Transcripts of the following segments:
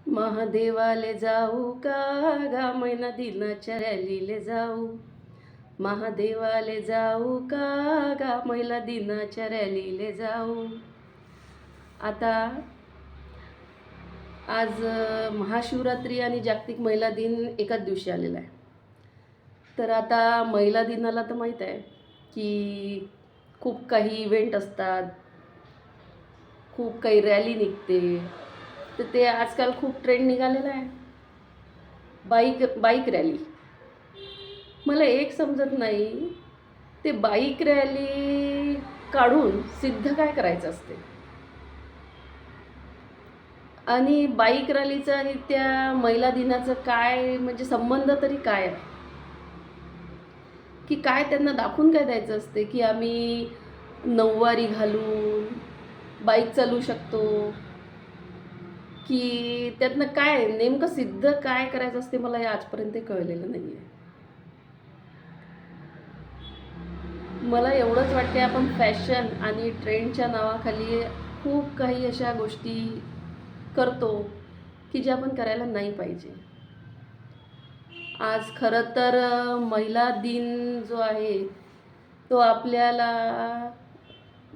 महादेवाले जाऊ का गा मैना दिनाच्या रॅलीले जाऊ. महादेवाले जाऊ का गा महिला दिनाच्या रॅलीले जाऊ. आता आज महाशिवरात्री आणि जागतिक महिला दिन एकाच दिवशी आलेला आहे. तर आता महिला दिनाला तर माहीत आहे की खूप काही इव्हेंट असतात, खूप काही रॅली निघते. तर ते आजकाल खूप ट्रेंड निघालेला आहे, बाईक रॅली. मला एक समजत नाही, ते बाईक रॅली काढून सिद्ध काय करायचं असते, आणि बाईक रॅलीचं आणि त्या महिला दिनाचं काय म्हणजे संबंध तरी काय आहे, की काय त्यांना दाखवून काय द्यायचं असते की आम्ही नऊवारी घालून बाईक चालवू शकतो, की त्यातनं काय नेमकं सिद्ध काय करायचं असते मला हे आजपर्यंत कळलेलं नाही आहे. मला एवढंच वाटते आपण फॅशन आणि ट्रेंडच्या नावाखाली खूप काही अशा गोष्टी करतो की ज्या आपण करायला नाही पाहिजे. आज खरं तर महिला दिन जो आहे तो आपल्याला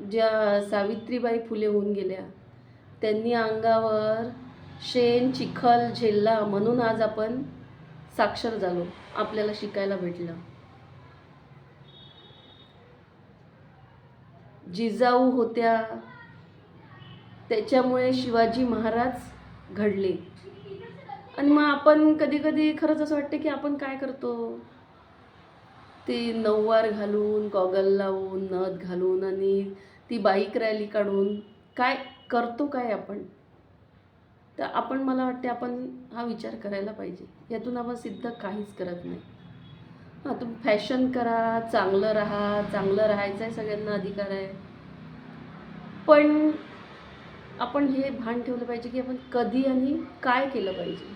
ज्या सावित्रीबाई फुले होऊन गेल्या त्यांनी अंगावर शेण चिखल झेलला म्हणून आज आपण साक्षर झालो, आपल्याला शिकायला भेटलं. जिजाऊ होत्या त्याच्यामुळे शिवाजी महाराज घडले. आणि मग आपण कधी कधी खरंच असं वाटतं की आपण काय करतो, ते नऊवार घालून गॉगल लावून नथ घालून आणि ती बाईक रॅली काढून काय करतो काय आपण. तर आपण मला वाटते आपण हा विचार करायला पाहिजे. यातून आपण सिद्ध काहीच करत नाही. हां, तुम्ही फॅशन करा, चांगलं राहा, चांगलं राहायचं आहे, सगळ्यांना अधिकार आहे. पण आपण हे भान ठेवलं पाहिजे की आपण कधी आणि काय केलं पाहिजे.